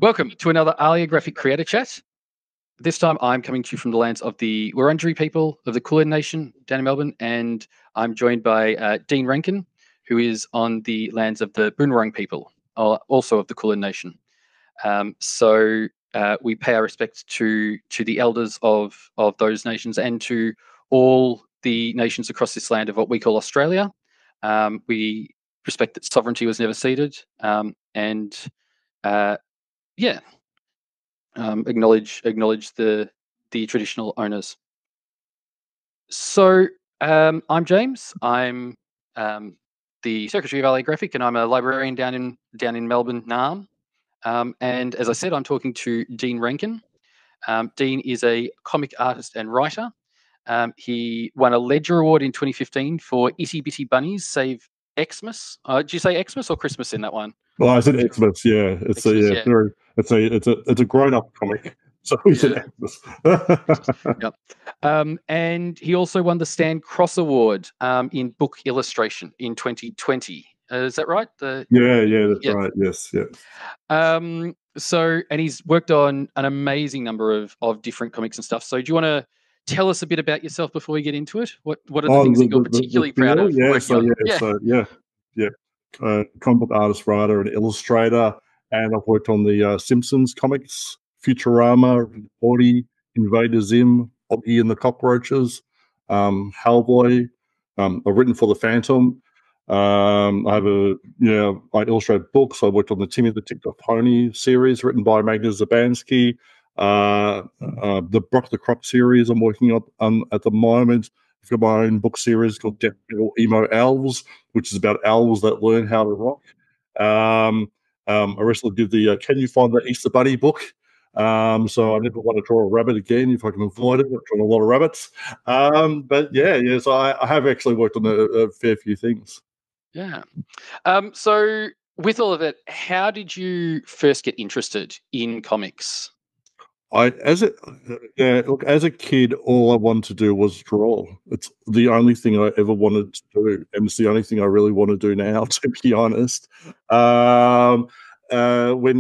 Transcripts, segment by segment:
Welcome to another Alia Graphic Creator Chat. This time I'm coming to you from the lands of the Wurundjeri people of the Kulin Nation down in Melbourne, and I'm joined by Dean Rankine, who is on the lands of the Boonwurrung people, also of the Kulin Nation. So we pay our respects to the elders of those nations and to all the nations across this land of what we call Australia. We respect that sovereignty was never ceded, and acknowledge the traditional owners. So I'm James. I'm the secretary of LA Graphic, and I'm a librarian down in Melbourne, Naarm. And as I said, I'm talking to Dean Rankine. Dean is a comic artist and writer. He won a Ledger Award in 2015 for Itty Bitty Bunnies Save Xmas. Did you say Xmas or Christmas in that one? Well, I said Xmas. Yeah, it's a grown up comic. So we said Xmas. Yep. And he also won the Stan Cross Award in book illustration in 2020. Is that right? That's right. Yes, yeah. And he's worked on an amazing number of different comics and stuff. So do you want to tell us a bit about yourself before we get into it? What are the things that you're particularly proud of working on? Comic book artist, writer, and illustrator, and I've worked on the Simpsons comics, Futurama, Morty, Invader Zim, Oggy and the Cockroaches, Hellboy. I've written for the Phantom. I illustrate books. I worked on the Timmy the TikTok Pony series written by Magda Szubanski. The Brock the Croc series I'm working on at the moment. I've got my own book series called Death Metal Elves, which is about elves that learn how to rock. I recently did the Can You Find the Easter Bunny book. So I never want to draw a rabbit again if I can avoid it. I've drawn a lot of rabbits. So I have actually worked on a fair few things. Yeah. So with all of it, how did you first get interested in comics? As a kid, all I wanted to do was draw. It's the only thing I ever wanted to do, and it's the only thing I really want to do now, to be honest. When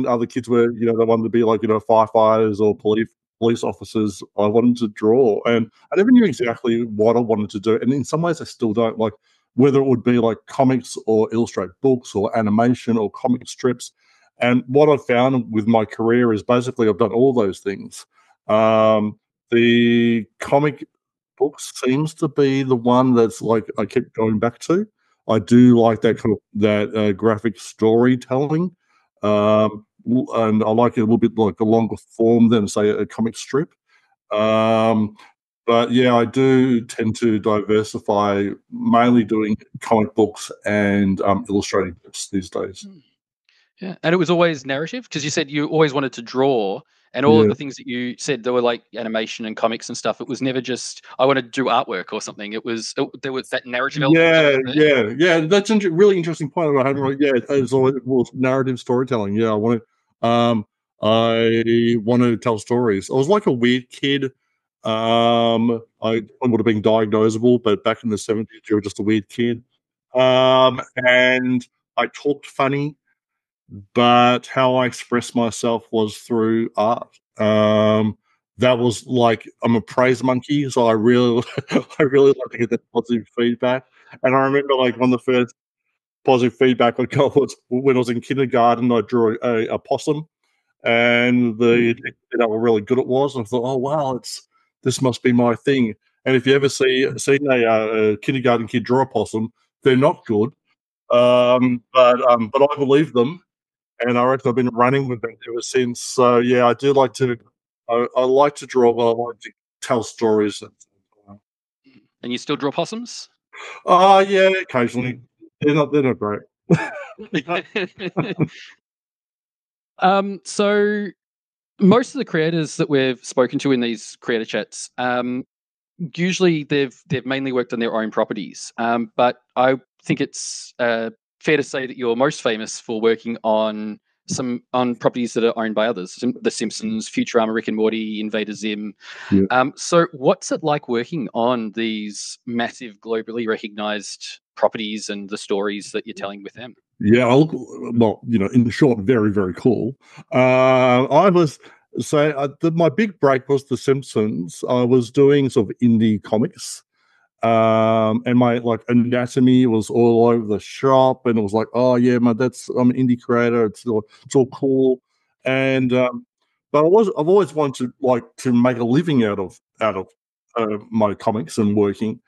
other kids were, they wanted to be like, firefighters or police officers, I wanted to draw, and I never knew exactly what I wanted to do. And in some ways, I still don't, like whether it would be like comics or illustrate books or animation or comic strips. And what I've found with my career is basically I've done all those things. The comic books seems to be the one that's like I keep going back to. I do like that kind of graphic storytelling, and I like it a little bit like a longer form than say a comic strip. But yeah, I do tend to diversify, mainly doing comic books and illustrating books these days. Yeah, and it was always narrative because you said you always wanted to draw, and all of the things that you said there were like animation and comics and stuff. It was never just I want to do artwork or something. There was that narrative element. Yeah. That's a really interesting point. I hadn't it was narrative storytelling. Yeah, I want to tell stories. I was like a weird kid. I would have been diagnosable, but back in the 70s, you were just a weird kid. And I talked funny, but how I expressed myself was through art. That was like I'm a praise monkey, so I really like to get that positive feedback. And I remember like one of the first positive feedback I got was when I was in kindergarten. I drew a possum, and the teacher how really good it was. And I thought, oh wow, this must be my thing. And if you ever seen a kindergarten kid draw a possum, they're not good. But I believe them, and I reckon I've been running with them ever since. So yeah, I do like to. I like to draw, but I like to tell stories. And you still draw possums? Oh yeah, occasionally. They're not great. So most of the creators that we've spoken to in these creator chats, usually they've mainly worked on their own properties. But I think it's fair to say that you're most famous for working on properties that are owned by others. The Simpsons, Futurama, Rick and Morty, Invader Zim. Yeah. So what's it like working on these massive, globally recognized properties and the stories that you're telling with them? Yeah, well, in short, very, very cool. I was my big break was The Simpsons. I was doing sort of indie comics, and my like anatomy was all over the shop, and it was like, oh yeah, I'm an indie creator. It's all cool, and but I've always wanted to make a living out of my comics and working.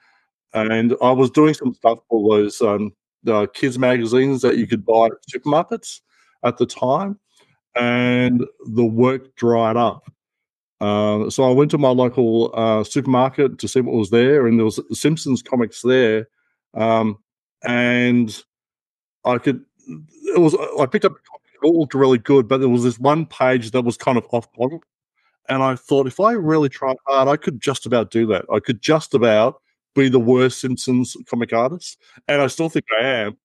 And I was doing some stuff for those kids magazines that you could buy at supermarkets at the time, and the work dried up. So I went to my local supermarket to see what was there, and there was Simpsons comics there, and I could. It was I picked up. It looked really good, but there was this one page that was kind of off model, and I thought if I really tried hard, I could just about do that. I could just about be the worst Simpsons comic artist, and I still think I am.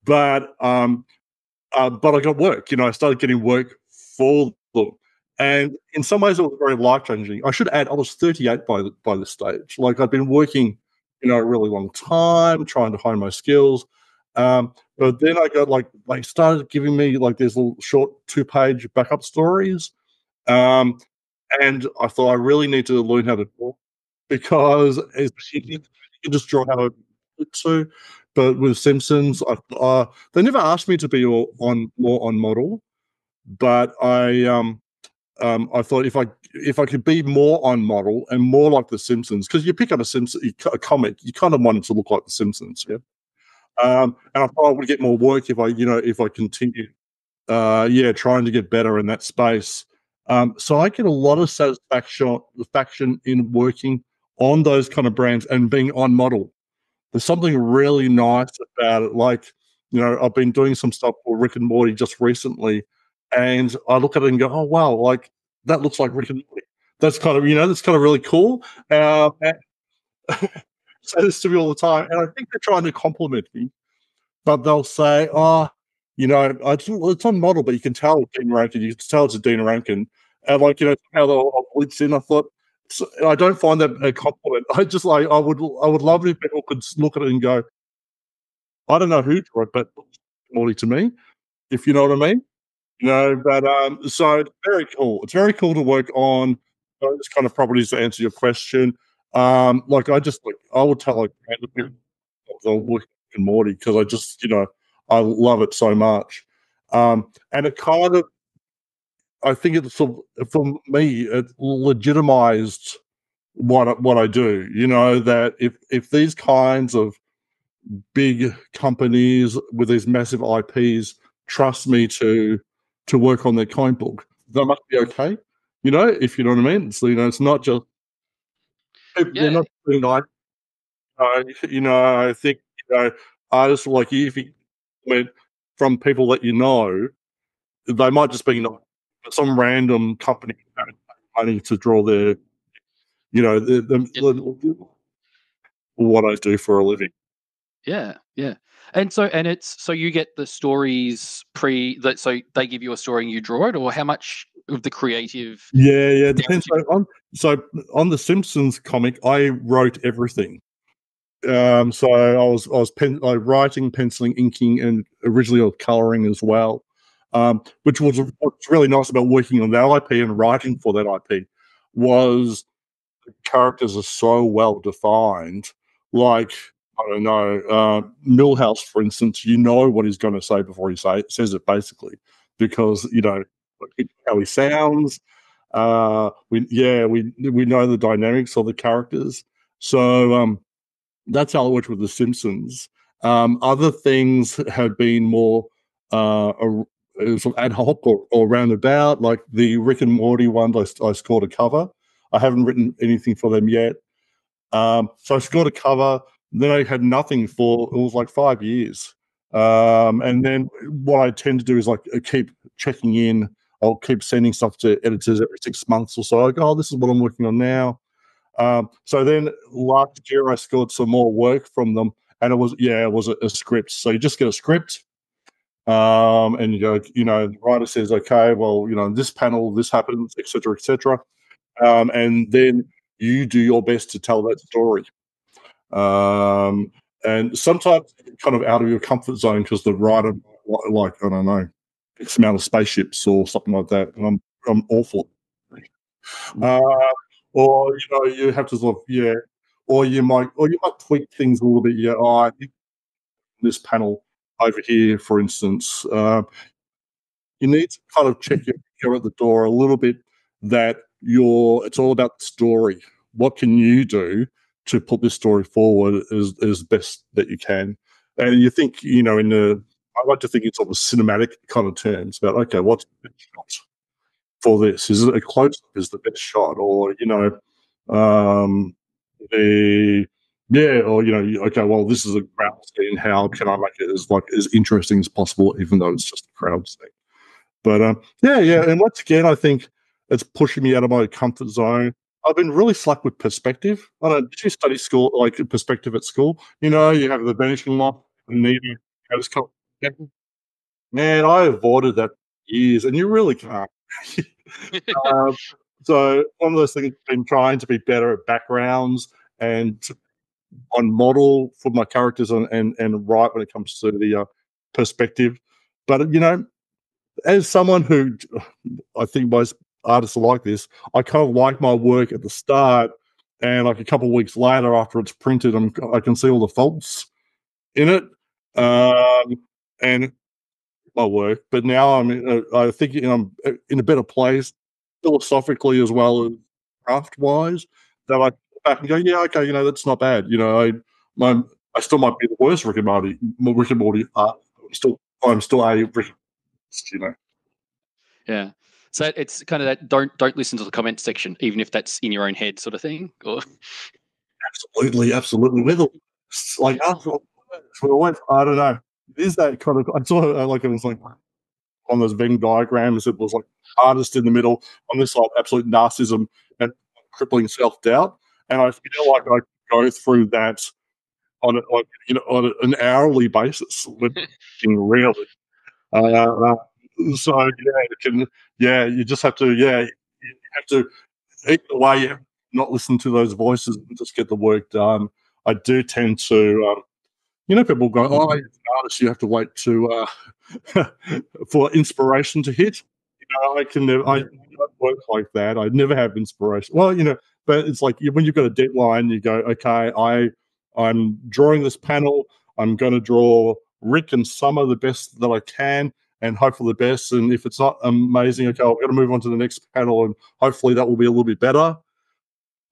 But I got work. I started getting work for them, and in some ways, it was very life changing. I should add, I was 38 by this stage. Like I'd been working, a really long time, trying to hone my skills. But then I got like they started giving me like these little short 2-page backup stories, um, and I thought I really need to learn how to draw because you can just draw how to. But with Simpsons, they never asked me to be more on model, but I thought if I could be more on model and more like the Simpsons, because you pick up a comic, you kind of want it to look like the Simpsons, yeah. And I thought I would get more work if I continue, trying to get better in that space. So I get a lot of satisfaction in working on those kind of brands and being on model. There's something really nice about it. Like, I've been doing some stuff for Rick and Morty just recently, and I look at it and go, "Oh wow, like that looks like Rick and Morty." That's kind of really cool. And say this to me all the time, and I think they're trying to compliment me, but they'll say, "Oh, it's on model, but you can tell Dean Rankin. You can tell it's a Dean Rankin." And how they'll blitz in. I thought, I don't find that a compliment. I just like I would love it if people could look at it and go, I don't know who drew it, but Morley to me, if you know what I mean. But so it's very cool. It's very cool to work on those kind of properties to answer your question. Like I would tell like random people they'll look at Morty because I just I love it so much. And it kind of I think it's for me it legitimized what I do. That if these kinds of big companies with these massive IPs trust me to work on their comic book, they must be okay. If you know what I mean. So it's not just they're Yeah, not being nice. I think artists like you, if you comment from people that they might just be nice, but some random company money to draw their yeah, what I do for a living. yeah, yeah. So you get the stories so they give you a story and you draw it, or how much of the creative? Yeah, yeah, it depends. So on the Simpsons comic, I wrote everything. So I was writing, penciling, inking, and originally I was coloring as well. Which was what's really nice about working on that IP and writing for that IP was characters are so well defined. Like I don't know, Millhouse, for instance, you know what he's going to say before he says it, basically, because how he sounds. We know the dynamics of the characters. So that's how I worked with The Simpsons. Other things have been more sort of ad hoc or roundabout, like the Rick and Morty one. I scored a cover. I haven't written anything for them yet. So I scored a cover. Then I had nothing for it was like 5 years. And then what I tend to do is like keep checking in. I'll keep sending stuff to editors every 6 months or so. I go, oh, this is what I'm working on now. So then last year I scored some more work from them, and it was a script. So you just get a script, and you go, the writer says, okay, well, this panel, this happens, etc., etc., and then you do your best to tell that story. And sometimes it's kind of out of your comfort zone because the writer like I don't know, X amount of spaceships or something like that, and I'm awful. Or you have to sort of or you might tweak things a little bit. Yeah, I think this panel over here, for instance, you need to kind of check your at the door a little bit that it's all about the story. What can you do to put this story forward as best that you can? And you think, I like to think in sort of cinematic kind of terms about, okay, what's the best shot for this? Is it a close up is the best shot? Or, um, okay, well, this is a crowd scene. How can I make it as interesting as possible, even though it's just a crowd scene? But and once again, I think it's pushing me out of my comfort zone. I've been really slack with perspective. I don't. Did you study school like perspective at school? You have the vanishing line, and then you just come. Man, I avoided that for years, and you really can't. um, so one of those things I've been trying to be better at backgrounds and on model for my characters and write when it comes to the perspective. But as someone who I think most artists are like this, I kind of like my work at the start, and like a couple of weeks later, after it's printed, I can see all the faults in it, and my work. But now I think I'm in a better place philosophically as well as craft wise. That I go back and go, yeah, okay, that's not bad. I still might be the worst Rick and Morty art. I'm still a Rick, Yeah. So it's kind of that don't listen to the comment section, even if that's in your own head, sort of thing. Or absolutely. We're the like I don't know. It is that kind of I saw like it was like on those Venn diagrams. It was like artist in the middle on this side, absolute narcissism and crippling self doubt. And I feel like I go through that on an hourly basis with really. So you just have to you have to either way not listen to those voices and just get the work done. I do tend to people go, oh, as an artist you have to wait to for inspiration to hit. I can never I don't work like that. I never have inspiration. Well, but it's like when you've got a deadline, you go, okay, I'm drawing this panel. I'm going to draw Rick and Summer the best that I can, and hope for the best. And if it's not amazing, okay, I've got to move on to the next panel, and hopefully that will be a little bit better.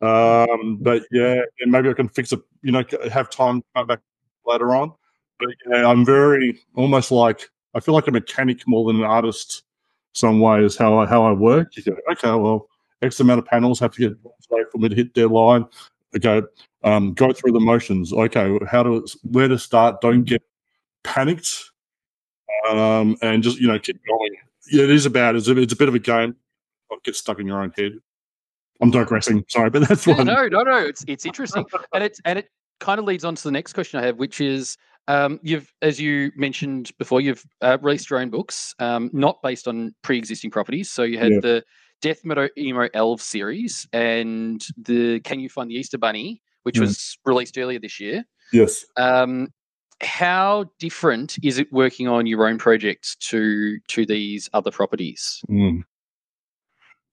But and maybe I can fix it. Have time to come back later on. But I'm very almost like I feel like a mechanic more than an artist. Some ways how I work. You go, okay, well, X amount of panels have to get for me to hit deadline. Okay, go through the motions. Okay, where to start? Don't get panicked, and just keep going. Yeah, it is about it's a bit of a game. Don't get stuck in your own head. I'm digressing. Sorry, but that's one. No. It's interesting, and it kind of leads on to the next question I have, which is you've, as you mentioned before, you've released your own books, not based on pre-existing properties. So you had the Death Metal Elves series and the Can You Find the Easter Bunny, which was released earlier this year. Yes. How different is it working on your own projects to these other properties?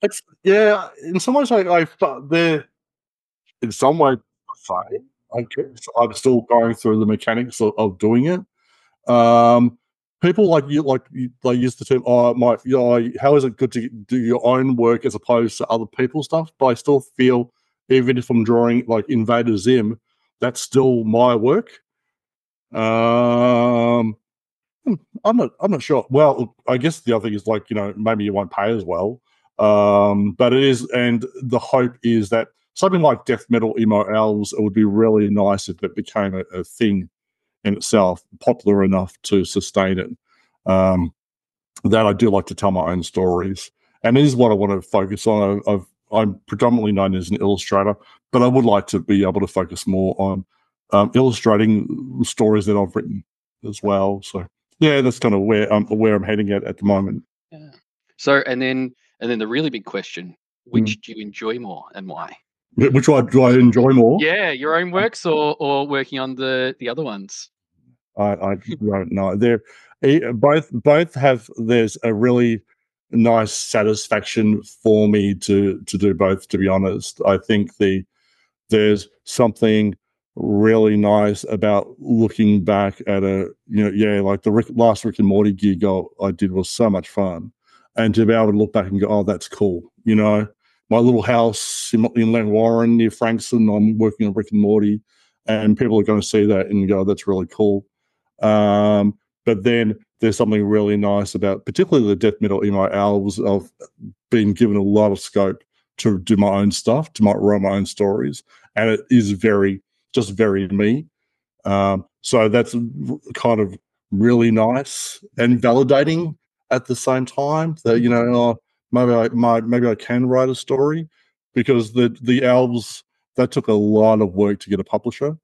It's in some ways they're in some way the I guess I'm still going through the mechanics of doing it. People they use the term, how is it good to do your own work as opposed to other people's stuff? But I still feel, even if I'm drawing like Invader Zim, that's still my work. I'm not sure. Well, I guess the other thing is maybe you won't pay as well. But it is, and the hope is that something like Death Metal Emo Elves, it would be really nice if it became a thing in itself, popular enough to sustain it. That I do like to tell my own stories, and it is what I want to focus on. I'm predominantly known as an illustrator, but I would like to be able to focus more on illustrating stories that I've written as well. So that's kind of where I'm heading at the moment. Yeah. So and then the really big question: which do you enjoy more, and why? Which one do I enjoy more? Yeah, your own works or working on the other ones? I don't know. They're Both have, there's a really nice satisfaction for me to do both, to be honest. I think there's something really nice about looking back at like the last Rick and Morty gig I did was so much fun, and to be able to look back and go, oh, that's cool. My little house in Langwarren near Frankston, I'm working on Rick and Morty, and people are going to see that and go, that's really cool. But then there's something really nice about, particularly the Death Metal Elves. I've been given a lot of scope to do my own stuff, to write my own stories, and it is just very me. So that's kind of really nice and validating at the same time. That maybe I can write a story, because the elves, that took a lot of work to get a publisher.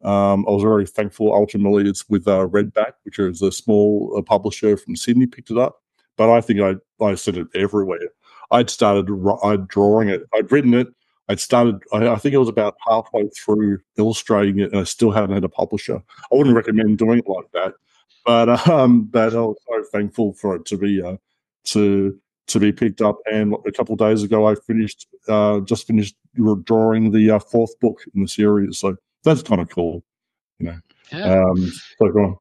I was very thankful. Ultimately, it's with Redback, which is a small publisher from Sydney, picked it up. But I think I sent it everywhere. I'd drawing it. I'd written it. I'd started. I think it was about halfway through illustrating it, and I still hadn't had a publisher. I wouldn't recommend doing it like that. But I was so thankful for it to be picked up. And a couple of days ago, I just finished drawing the fourth book in the series. So that's kind of cool, Yeah. So go on.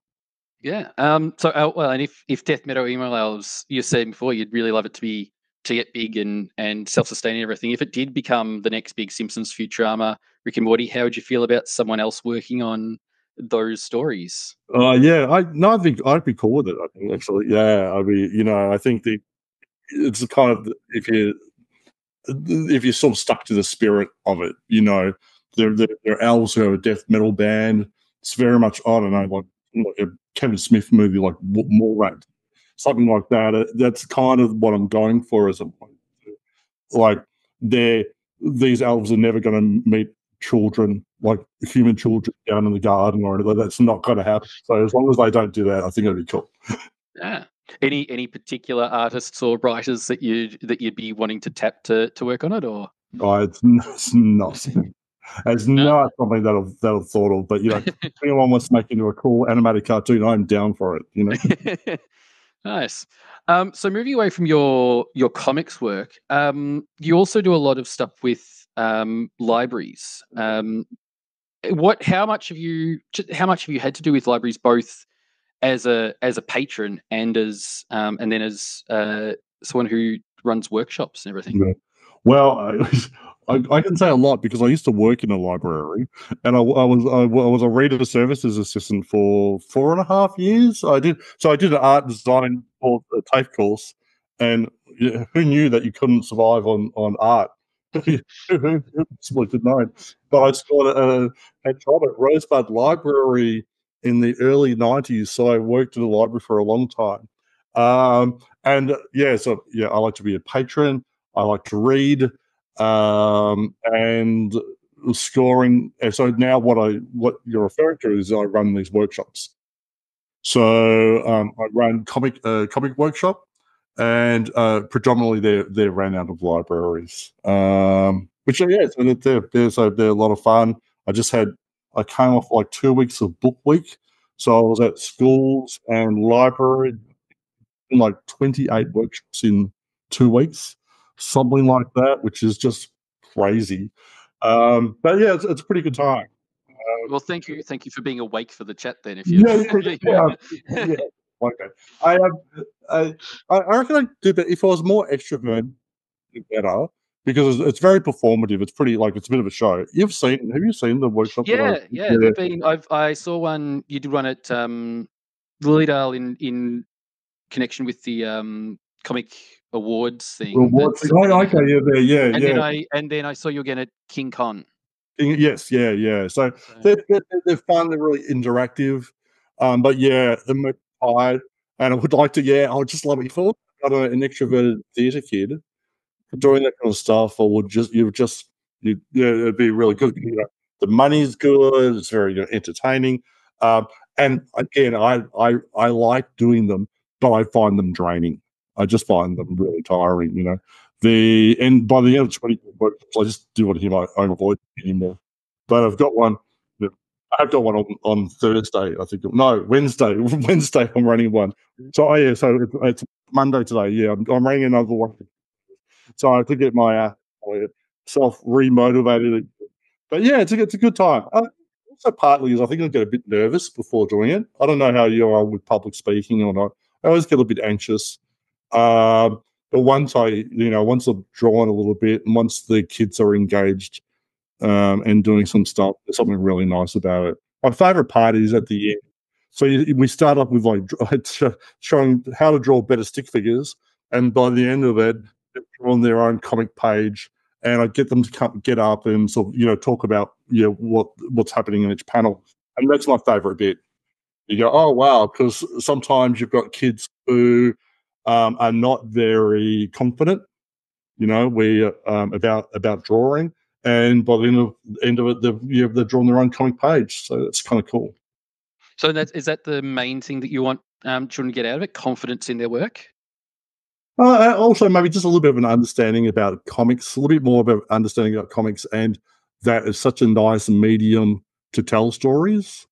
Yeah. Well, and if Death Metal Email Elves, you said before, you'd really love it to get big and self-sustaining everything. If it did become the next big Simpsons, Futurama, Rick and Morty, how would you feel about someone else working on those stories? Yeah, I think I'd be cool with it. I think, actually, yeah. I mean, I think it's kind of, if you're sort of stuck to the spirit of it, they're elves who are a death metal band. It's very much, I don't know, like a Kevin Smith movie, like Mallrats, something like that. That's kind of what I'm going for as a point. Like, these elves are never going to meet children, like human children down in the garden or anything. That's not going to happen. So as long as they don't do that, I think it'd be cool. Yeah. Any particular artists or writers that you'd be wanting to tap to work on it, or? Oh, it's not. It's not something that I've thought of, but if anyone wants to make into a cool animated cartoon, I'm down for it. Nice. So moving away from your comics work, you also do a lot of stuff with libraries. How much have you had to do with libraries, both as a patron and then as someone who runs workshops and everything? Yeah. Well, I can say a lot because I used to work in a library, and I was a reader services assistant for 4.5 years. I did an art design or a TAFE course, and who knew that you couldn't survive on art? who possibly could know? But I scored a job at Rosebud Library in the early '90s, so I worked in the library for a long time. And I like to be a patron. I like to read, and scoring. And so now what you're referring to is I run these workshops. So I run comic workshop, and predominantly they're ran out of libraries. Which so they're a lot of fun. I came off like 2 weeks of book week, so I was at schools and library in like 28 workshops in 2 weeks, something like that, which is just crazy. But yeah, it's a pretty good time. Well, thank you for being awake for the chat. Then, if you Yeah. Okay. I reckon I'd do that if I was more extrovert, better, because it's very performative. It's pretty, like, it's a bit of a show. Have you seen the workshop? Yeah, they've been. I saw one. You did one at Lilydale in connection with the comic awards thing. Yeah. And then I saw you again at King Con. Yes, yeah. So they're fun. They're really interactive. But yeah, I'm tired, and I would like to. Yeah, I would just love it. If I was an extroverted theatre kid doing that kind of stuff, it'd be really good. The money's good. It's very entertaining. And again, I like doing them, but I find them draining. I just find them really tiring. And by the end of 20 workshops, I just do want to hear my own voice anymore. But I've got one. I've got one on Thursday. I think no Wednesday. Wednesday I'm running one. So yeah, so it's Monday today. Yeah, I'm running another one. So I have to get myself remotivated. But yeah, it's a good time. Also, partly is I think I get a bit nervous before doing it. I don't know how you are with public speaking or not. I always get a bit anxious. But once I've drawn a little bit, and once the kids are engaged and doing some stuff, there's something really nice about it. My favorite part is at the end. So we start off with like showing how to draw better stick figures, and by the end of it, they've drawn their own comic page, and I get them to get up and sort of talk about what's happening in each panel, and that's my favorite bit. You go, oh wow, because sometimes you've got kids who are not very confident, about drawing, and by the end of it, they've drawn their own comic page, so it's kind of cool. So is that the main thing that you want children to get out of it? Confidence in their work? Also, maybe just a little bit of an understanding about comics, a little bit more about understanding about comics, and that is such a nice medium to tell stories.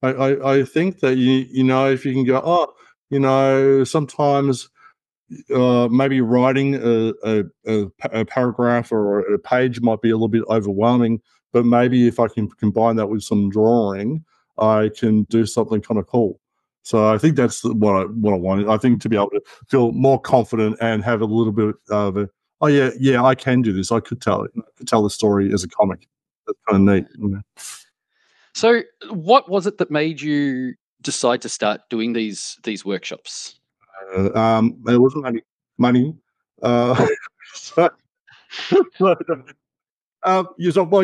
I think that if you can go, sometimes maybe writing a paragraph or a page might be a little bit overwhelming, but maybe if I can combine that with some drawing, I can do something kind of cool. So I think that's what I wanted. I think to be able to feel more confident and have a little bit of oh yeah, I can do this. I could tell it. I could tell the story as a comic. That's kind of neat. So, what was it that made you decide to start doing these workshops? It wasn't any money. So, well,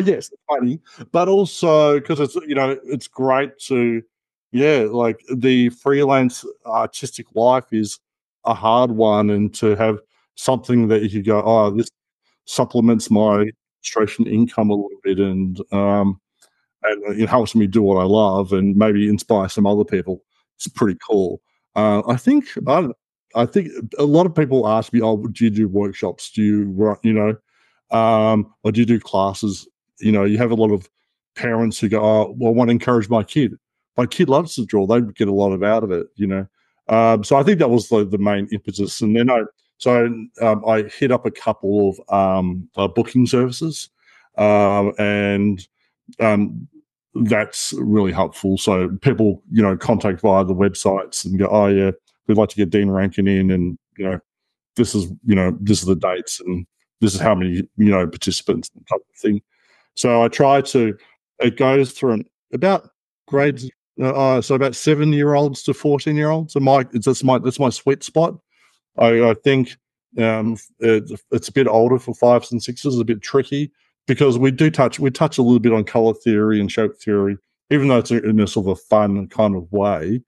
yes, it's funny, but also because it's great to, like the freelance artistic life is a hard one, and to have something that you could go, oh, this supplements my illustration income a little bit, and it helps me do what I love, and maybe inspire some other people. It's pretty cool. I think a lot of people ask me, "Oh, do you do workshops? Do or do you do classes?" You have a lot of parents who go, "Oh, well, I want to encourage my kid. My kid loves to draw. They get a lot out of it." So I think that was the main impetus. And then I hit up a couple of booking services, and that's really helpful. So people, contact via the websites and go, "Oh yeah, we'd like to get Dean Rankine in, and this is the dates, and this is how many participants," and type of thing. So I try to. It goes from about grades, so about 7-year-olds to 14-year-olds. So that's my sweet spot. I think it's a bit older for 5s and 6s. It's a bit tricky because we touch a little bit on color theory and shape theory, even though it's in a sort of a fun kind of way.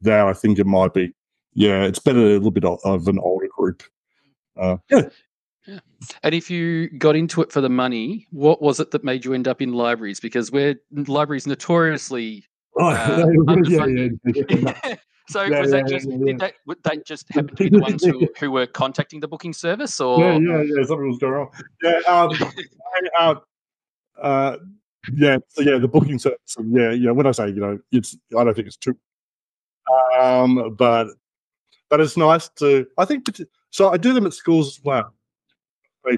That I think it might be. Yeah, it's better a little bit of an older group. Yeah. Yeah. And if you got into it for the money, what was it that made you end up in libraries? Because libraries notoriously underfunded. So was that just would that just happen to be the ones who were contacting the booking service, or something was going wrong. The booking service. When I say I don't think it's too, but it's nice to. I think so. I do them at schools as well.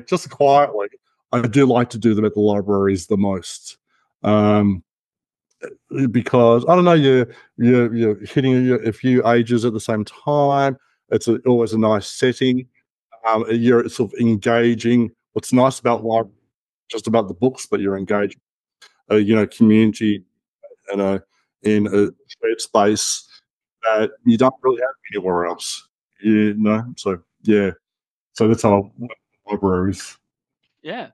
Just quietly, I do like to do them at the libraries the most. Because I don't know, you're hitting a few ages at the same time. It's always a nice setting. You're sort of engaging. What's nice about library, just about the books, but you're engaging, community, in a shared space that you don't really have anywhere else. So yeah, so that's how libraries. yeah.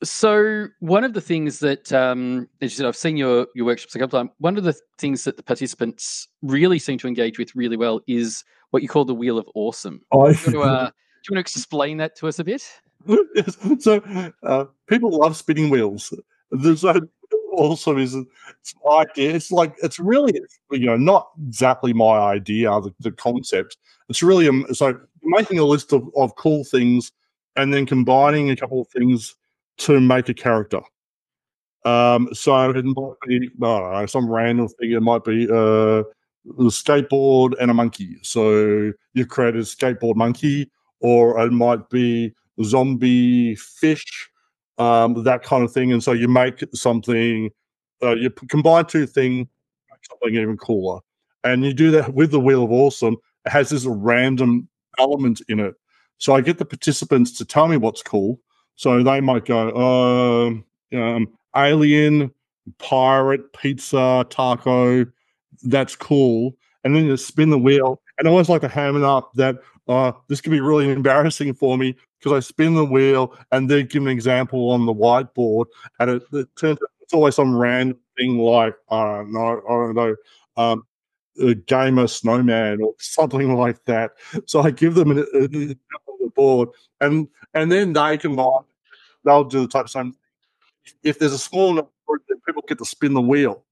So one of the things that, as you said, I've seen your workshops a couple of times. One of the things that the participants really seem to engage with really well is what you call the Wheel of Awesome. Do you want to explain that to us a bit? Yes. So people love spinning wheels. There's awesome is it's idea. It's like it's really not exactly my idea. The concept. It's really so making a list of cool things and then combining a couple of things to make a character. So it might be some random thing. It might be a skateboard and a monkey. So you create a skateboard monkey, or it might be zombie fish, that kind of thing. And so you make something, you combine two things, make something even cooler. And you do that with the Wheel of Awesome. It has this random element in it. So I get the participants to tell me what's cool. So they might go, alien, pirate, pizza, taco. That's cool. And then you spin the wheel. And I always like to ham it up that this could be really embarrassing for me because I spin the wheel and they give an example on the whiteboard, and it turns out it's always some random thing like I don't know, a gamer snowman or something like that. So I give them the board, and then they'll do the type of same. If there's a small number, people get to spin the wheel,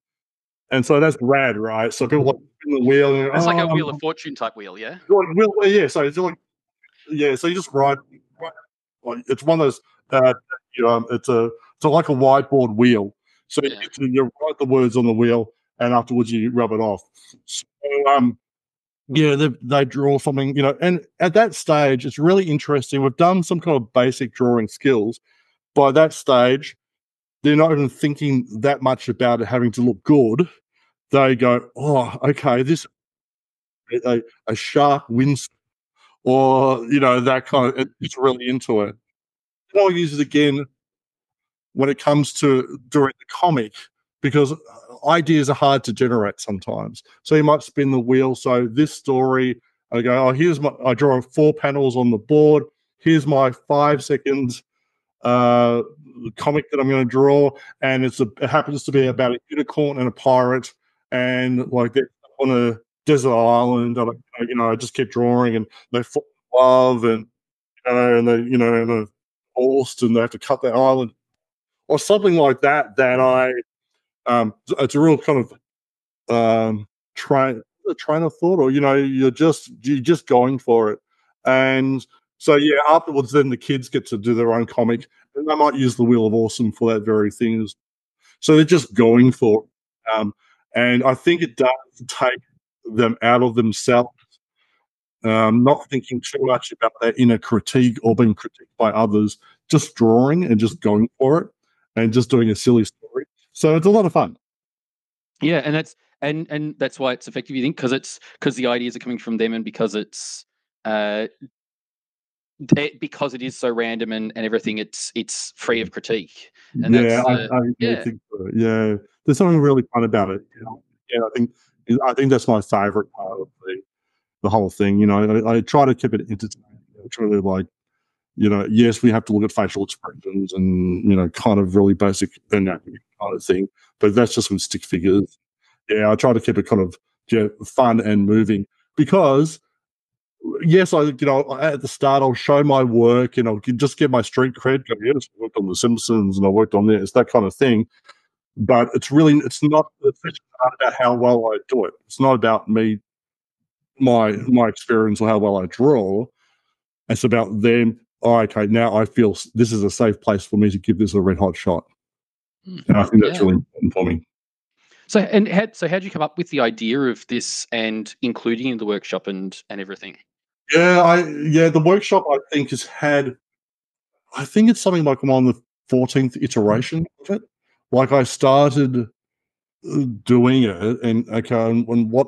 and so that's rad, right? So people like spin the wheel. And, it's like a Wheel of Fortune type wheel, yeah. Yeah, so it's like so you just ride. Like, it's one of those. It's like a whiteboard wheel. So you write the words on the wheel, and afterwards you rub it off. So, they draw something, and at that stage, it's really interesting. We've done some kind of basic drawing skills. By that stage, they're not even thinking that much about it having to look good. They go, oh, okay, this a shark wins, or that kind of. It's really into it. I'll use it again when it comes to during the comic, because ideas are hard to generate sometimes. So you might spin the wheel. So this story, I go, I draw 4 panels on the board. Here's my 5 seconds comic that I'm going to draw, and it happens to be about a unicorn and a pirate, and like they're on a desert island. I just keep drawing, and they fall in love, and and they're forced, and they have to cut their island or something like that. That it's a real kind of train of thought, or you're just going for it, and so afterwards, then the kids get to do their own comic, and they might use the Wheel of Awesome for that very thing. So they're just going for it, and I think it does take them out of themselves, not thinking too much about that inner critique or being critiqued by others, just drawing and just going for it, and just doing a silly story. So it's a lot of fun. Yeah, and that's why it's effective. You think because the ideas are coming from them, and because it's because it is so random and everything, it's free of critique. And I think so. Yeah, there's something really fun about it. I think that's my favorite part of the whole thing. I try to keep it entertaining. I try to yes, we have to look at facial expressions and kind of really basic anatomy kind of thing, but that's just with stick figures. Yeah, I try to keep it kind of fun and moving because yes, at the start I'll show my work and I'll just get my street cred. Yes, I worked on The Simpsons and I worked on this, that kind of thing. But it's not about how well I do it. It's not about me, my experience or how well I draw. It's about them. Oh, okay, now I feel this is a safe place for me to give this a red hot shot. And I think that's really important for me. So, how'd you come up with the idea of this and including in the workshop and everything? The workshop I think I think it's something like I'm on the 14th iteration of it. Like I started doing it, and what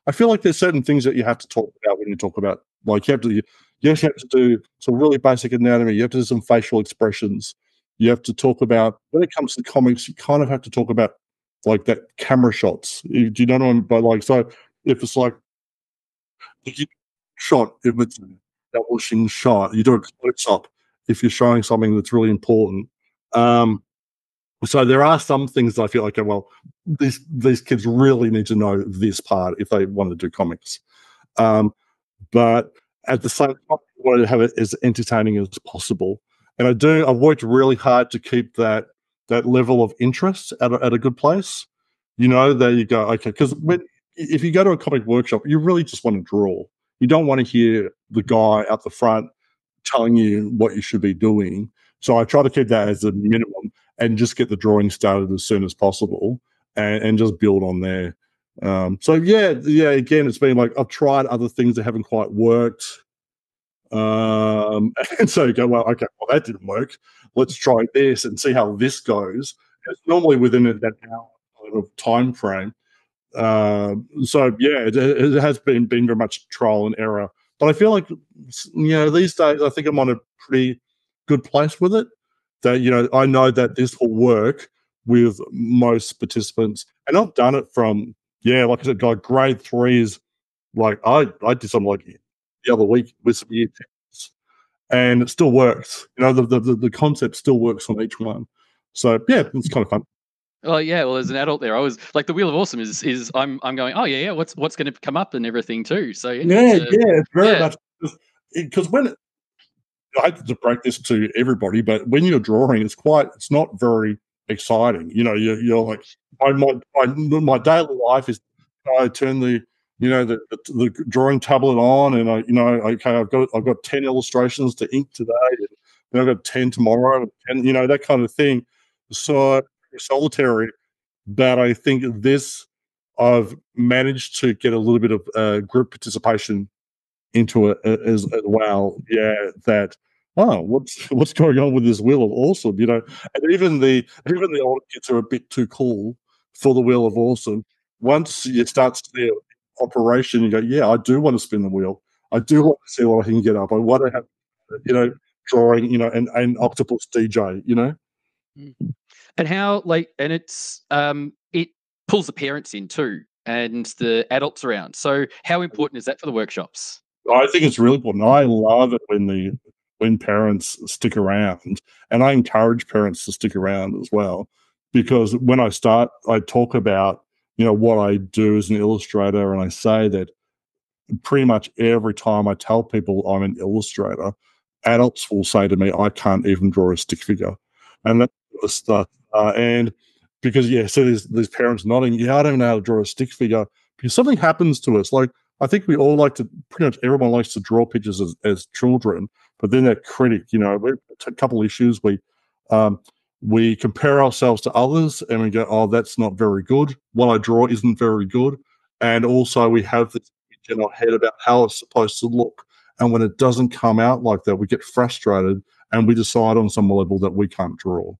I feel like there's certain things that you have to talk about when you talk about, like you have to do some really basic anatomy. You have to do some facial expressions. You have to talk about, when it comes to comics, you kind of have to talk about like that camera shots. Do you know what I mean? But like, so if it's like shot, if it's a establishing shot, you do a close up if you're showing something that's really important. So there are some things that I feel like, these kids really need to know this part if they want to do comics. But at the same time, I want to have it as entertaining as possible. And I've worked really hard to keep that level of interest at a good place. There you go. Okay, because if you go to a comic workshop, you really just want to draw. You don't want to hear the guy out the front telling you what you should be doing. So I try to keep that as a minimum. and just get the drawing started as soon as possible, and just build on there. So yeah, again, it's been like I've tried other things that haven't quite worked. And so you go, well, okay, well, that didn't work. Let's try this and see how this goes. It's normally within that hour of time frame. So yeah, it has been very much trial and error. But I feel like, these days I think I'm on a pretty good place with it. That I know that this will work with most participants, and I've done it from like I said, like grade threes. Like I did something like the other week with some year 10s, and it still works. The concept still works on each one. So yeah, it's kind of fun. Well, yeah. Well, as an adult, there, I was like, the Wheel of Awesome is I'm going. Oh yeah, yeah. What's going to come up and everything too. So yeah, It's very much because when I hate to break this to everybody, but when you're drawing, it's not very exciting. You're like, my daily life is I turn the drawing tablet on, and okay, I've got 10 illustrations to ink today, and then I've got 10 tomorrow, and that kind of thing. So solitary, but I think I've managed to get a little bit of group participation into it as well. Yeah, that what's going on with this Wheel of Awesome? And even the older kids are a bit too cool for the Wheel of Awesome. Once you start to see operation, you go, yeah, I do want to spin the wheel. I do want to see what I can get up. I want to have drawing, and octopus DJ. And how and it pulls the parents in too, and the adults around. So how important is that for the workshops? I think it's really important. I love it when parents stick around, and I encourage parents to stick around as well, because when I talk about what I do as an illustrator, and I say that pretty much every time I tell people I'm an illustrator, adults will say to me, "I can't even draw a stick figure," and that's the stuff. And because so there's these parents nodding, "Yeah, I don't know how to draw a stick figure," because something happens to us. Like I think we all pretty much everyone likes to draw pictures as children, but then that critic, we a couple issues. We compare ourselves to others, and we go, "Oh, that's not very good. What I draw isn't very good," and also we have this in our head about how it's supposed to look. And when it doesn't come out like that, we get frustrated, and we decide on some level that we can't draw.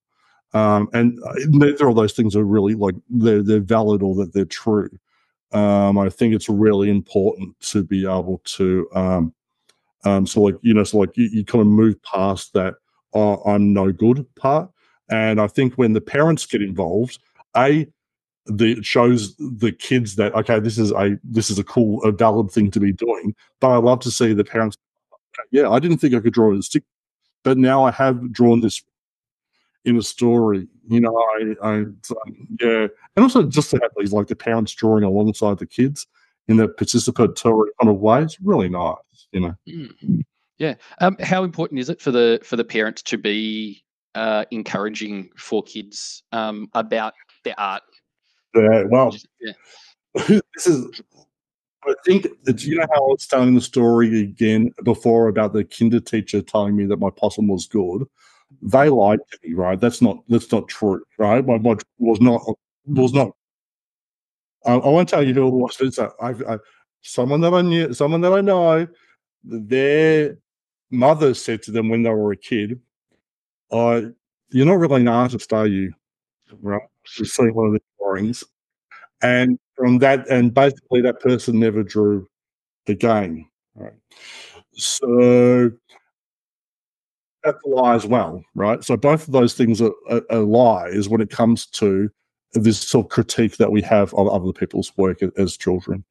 And neither of those things are really like they're valid or that they're true. I think it's really important to be able to you kind of move past that I'm no good part. And I think when the parents get involved, it shows the kids that okay, this is a cool, a valid thing to be doing. But I love to see the parents. Yeah, I didn't think I could draw a stick, but now I have drawn this in a story. Yeah, and also just to have these like the parents drawing alongside the kids in a participatory kind of way. It's really nice. Mm. Yeah. How important is it for the parents to be encouraging for kids about their art? Yeah, well, Yeah. this is. I think that how I was telling the story again before about the kinder teacher telling me that my possum was good. They lied to me, right? That's not true, right? My was not. I won't tell you who it was. It's someone that I knew, someone that I know. Their mother said to them when they were a kid, "You're not really an artist, are you?" Right? You've seen one of the drawings, and from that, and basically that person never drew again. Right? So that's a lie as well, right? So both of those things are lies when it comes to this sort of critique that we have of other people's work as children.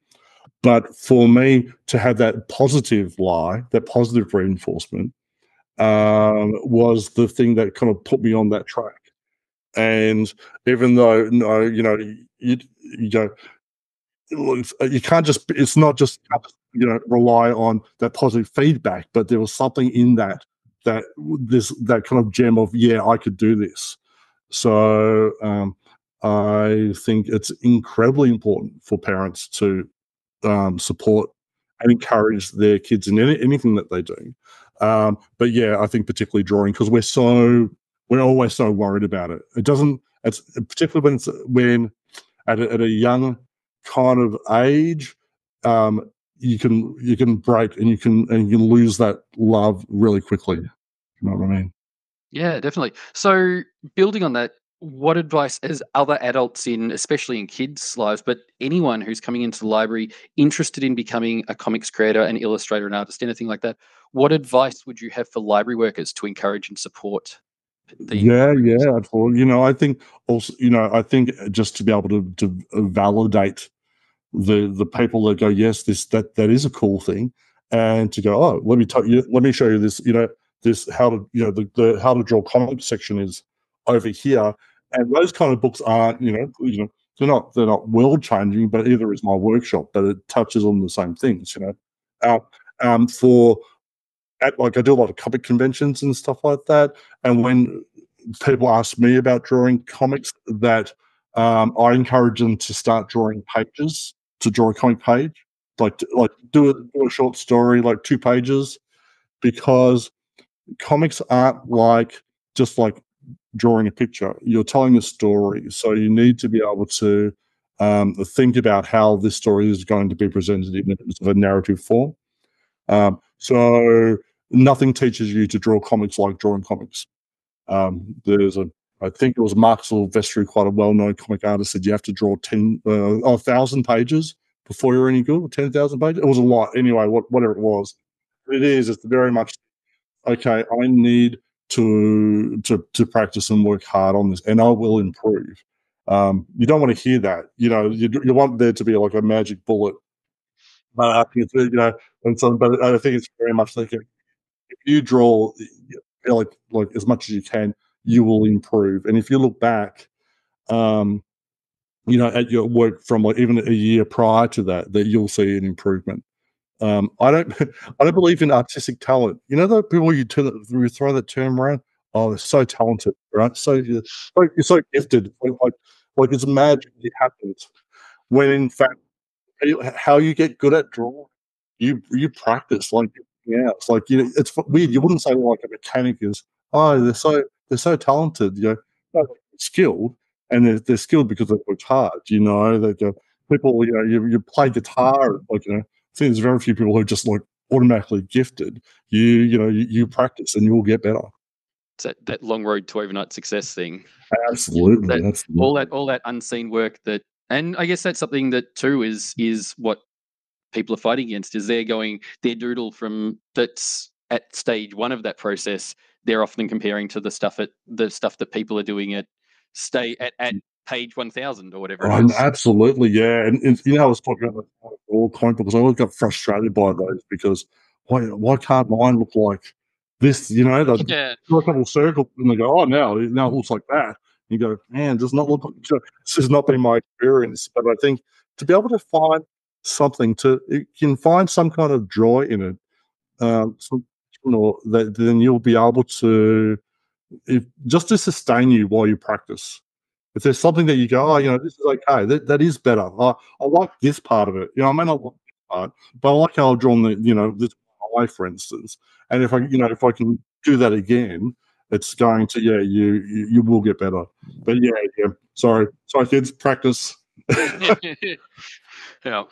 But for me to have that positive lie, that positive reinforcement, was the thing that kind of put me on that track. And even though, no, you go, you can't just, it's not just, rely on that positive feedback, but there was something in that kind of gem of, yeah, I could do this. So I think it's incredibly important for parents to support and encourage their kids in anything that they do. But yeah, I think particularly drawing, because we're so we're always so worried about it. It doesn't. It's particularly when at a young kind of age, you can break and you can lose that love really quickly. You know what I mean? Yeah, definitely. So building on that, what advice as other adults in, especially in kids' lives, but anyone who's coming into the library interested in becoming a comics creator, an illustrator, an artist, anything like that, what advice would you have for library workers to encourage and support the Yeah, workers? yeah, absolutely. I think also, I think just to be able to validate the people that go, yes, that is a cool thing, and to go, oh, let me show you this. This how to the how to draw comic section is over here, and those kind of books aren't they're not world changing, but either is my workshop, but it touches on the same things. Uh, for like I do a lot of comic conventions and stuff like that, and when people ask me about drawing comics, that I encourage them to start drawing pages, to draw a comic page, like do a short story, like 2 pages, because comics aren't like just like drawing a picture. You're telling a story, so you need to be able to think about how this story is going to be presented in a narrative form. So nothing teaches you to draw comics like drawing comics. I think it was Mark Silvestri, quite a well-known comic artist, said you have to draw 1,000 pages before you're any good, or 10,000 pages. It was a lot. Anyway, whatever it was. It's very much, okay, I need to practice and work hard on this, and I will improve. You don't want to hear that. You want there to be like a magic bullet. But I think it's, but I think it's very much like if you draw like as much as you can, you will improve. And if you look back, um, at your work from like even a year prior to that you'll see an improvement. I don't, I don't believe in artistic talent. The people you throw that term around. Oh, they're so talented, right? So you're so gifted. Like it's magic. It happens when in fact how you get good at drawing, you practice like yeah. It's like it's weird. You wouldn't say like a mechanic is. Oh, they're so talented. No, they're skilled, and they're skilled because they've worked hard. They go people. You play guitar. Like I think there's very few people who are just like automatically gifted. You practice and you'll get better. It's that long road to overnight success thing. Absolutely, That absolutely. all that unseen work that, and I guess that's something that too is what people are fighting against, is they're going their doodle from that's at stage one of that process. They're often comparing to the stuff that people are doing at page 1,000 or whatever it Oh, is. absolutely, yeah. And I was talking about all comic books. I always got frustrated by those because why can't mine look like this? They Yeah, draw a couple of circles and they go, oh, now it looks like that. You go, man, does not look like this has not been my experience. But I think to be able to find something you can find some kind of joy in it, then you'll be able to just to sustain you while you practice. If there's something that you go, oh, this is okay, that is better. I like this part of it. I may not like this part, but I like how I've drawn this eye, for instance. And if I can do that again, it's going to, yeah, you will get better. But yeah. Sorry, kids, practice. yeah.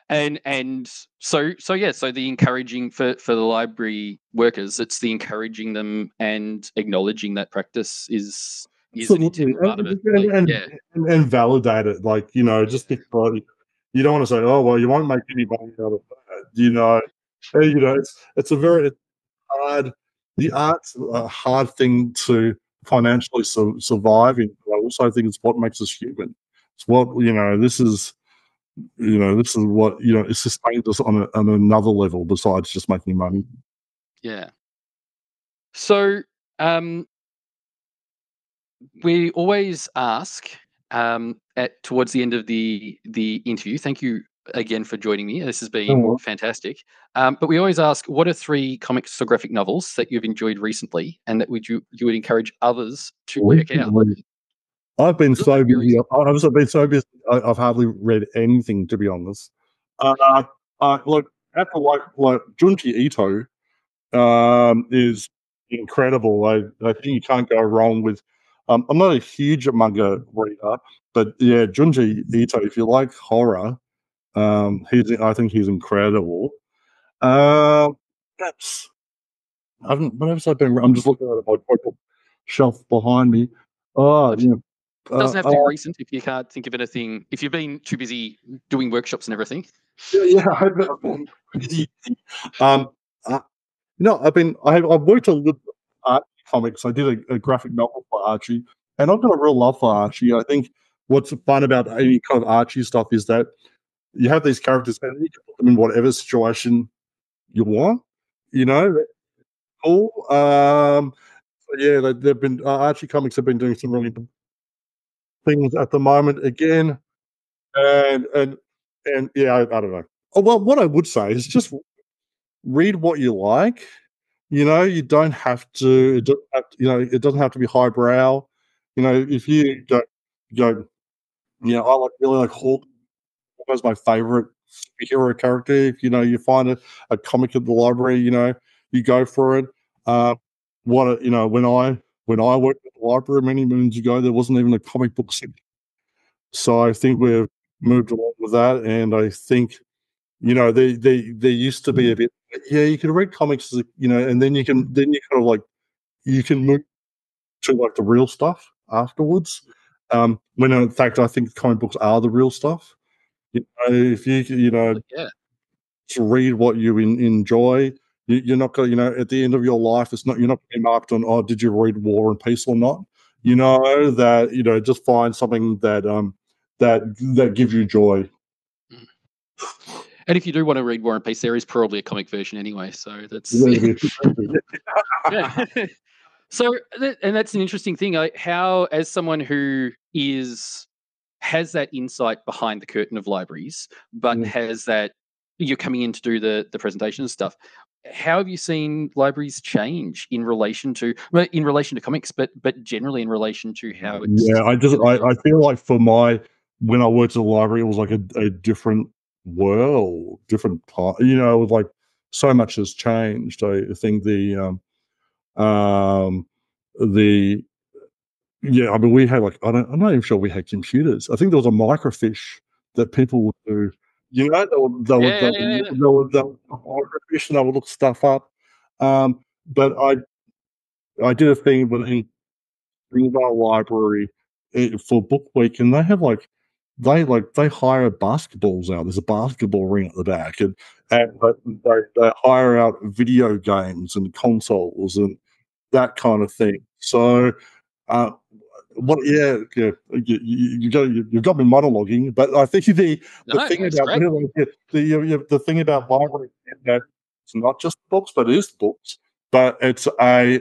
And so yeah, so the encouraging for the library workers, it's the encouraging them and acknowledging that practice is an Absolutely, integral part of it. and, Like, and, yeah, and validate it. Like just yeah, because you don't want to say, "Oh, well, you won't make any money out of that." It's a very hard. The art's a hard thing to financially survive in. But I also think it's what makes us human. It's what This is what it sustains us on another level besides just making money. yeah. So we always ask at towards the end of the interview. Thank you again for joining me. This has been Oh, fantastic. But we always ask, what are 3 comics or graphic novels that you've enjoyed recently, and that you would encourage others to check out? recently, I've been Doesn't have so to be busy. recent. I've been so busy. I've hardly read anything, to be honest. Look, after like Junji Ito is. incredible. I think you can't go wrong with. I'm not a huge manga reader, but yeah, Junji Ito. If you like horror, I think he's incredible. That's I haven't. What else I've been? I'm just looking at my book shelf behind me. Oh, It yeah. doesn't have to be recent if you can't think of anything. If you've been too busy doing workshops and everything. Yeah. I've been busy. Um, uh, I've worked a little art comics. I did a graphic novel for Archie, and I've got a real love for Archie. I think what's fun about any kind of Archie stuff is that you have these characters and you can put them in whatever situation you want. You know, cool. Yeah, they've been Archie comics have been doing some really things at the moment again, and yeah, I don't know. Oh, well, what I would say is just read what you like. You know, you don't have to. It doesn't have to, it doesn't have to be highbrow. You know, if you go, I really like Hulk. Was my favorite superhero character. If you find a comic at the library, you go for it. Uh, when I worked at the library many moons ago, there wasn't even a comic book section. So I think we've moved along with that, and I think there used to be a bit. Yeah, you can read comics, and then you kind of like you can move to like the real stuff afterwards. When in fact, I think comic books are the real stuff. If Yeah. to read what you enjoy, you're not going. At the end of your life, you're not going to be marked on. Oh, did you read War and Peace or not? Just find something that gives you joy. Mm. And if you do want to read War and Peace, there is probably a comic version anyway. So that's yeah. So, and that's an interesting thing. How, as someone who has that insight behind the curtain of libraries, but has that you're coming in to do the presentation and stuff. How have you seen libraries change in relation to comics, but generally in relation to how it's Yeah, I feel like when I worked at the library, it was like a different world, different time. It was like so much has changed. I think the yeah, I mean, we had like I'm not even sure we had computers. I think there was a microfiche that people would do. yeah. They would microfiche and they would look stuff up. But I did a thing with our library for book week, and they have they hire basketballs out. There's a basketball ring at the back, and they hire out video games and consoles and that kind of thing. So, uh, you've got me monologuing, but I think the No, thing that's about great. the thing about library is that it's not just books, but it is books, but it's a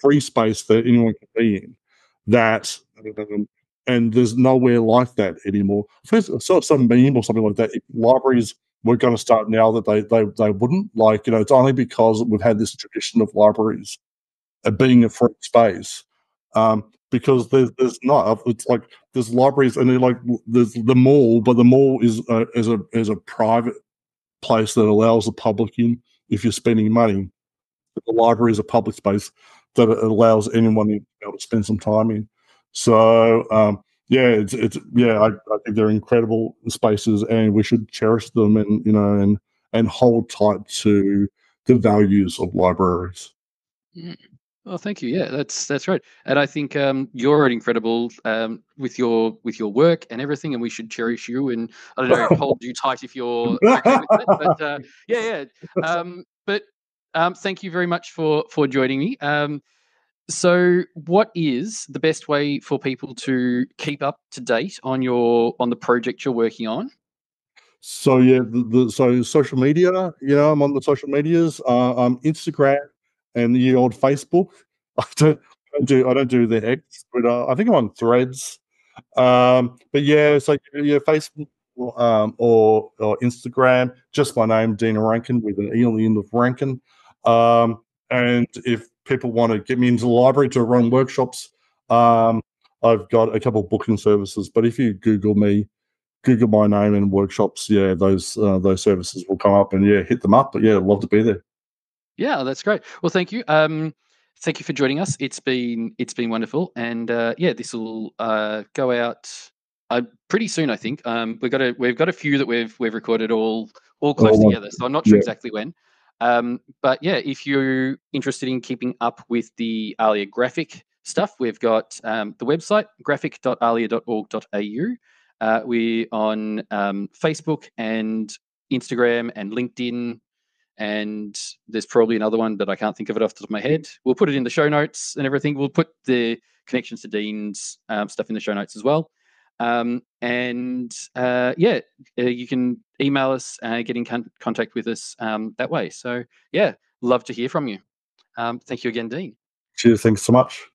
free space that anyone can be in. That and there's nowhere like that anymore. First, saw some meme or something like that. If libraries were going to start now that they wouldn't it's only because we've had this tradition of libraries being a free space. Because there's not. It's like there's libraries and there's the mall, but the mall is a private place that allows the public in if you're spending money. The library is a public space that allows anyone to be able to spend some time in. So yeah, I think they're incredible spaces, and we should cherish them, and hold tight to the values of libraries. Mm. Oh, thank you. Yeah, that's right. And I think you're incredible with your work and everything, and we should cherish you. And I don't know, hold you tight if you're okay with that. But yeah. But thank you very much for joining me. So, what is the best way for people to keep up to date on the project you're working on? So yeah, so social media. I'm on the social medias. Instagram and the old Facebook. I don't do the X, but I think I'm on Threads. But yeah, it's like Facebook or Instagram. Just my name, Dean Rankine, with an E on the end of Rankin. And if people want to get me into the library to run workshops, I've got a couple of booking services. But if you Google my name and workshops, yeah, those services will come up, and yeah, hit them up. But yeah, I'd love to be there. Yeah, that's great. Well, thank you. Thank you for joining us. It's been wonderful, and yeah, this will go out pretty soon. I think we've got a few that we've recorded all close Oh, together. So I'm not sure yeah. exactly when. But yeah, if you're interested in keeping up with the Alia graphic stuff, we've got the website graphic.alia.org.au. We're on Facebook and Instagram and LinkedIn, and there's probably another one, but I can't think of it off the top of my head. We'll put it in the show notes and everything. We'll put the connections to Dean's stuff in the show notes as well. And yeah, you can email us, get in contact with us that way. So yeah, love to hear from you. Thank you again, Dean. Cheers. Thanks so much.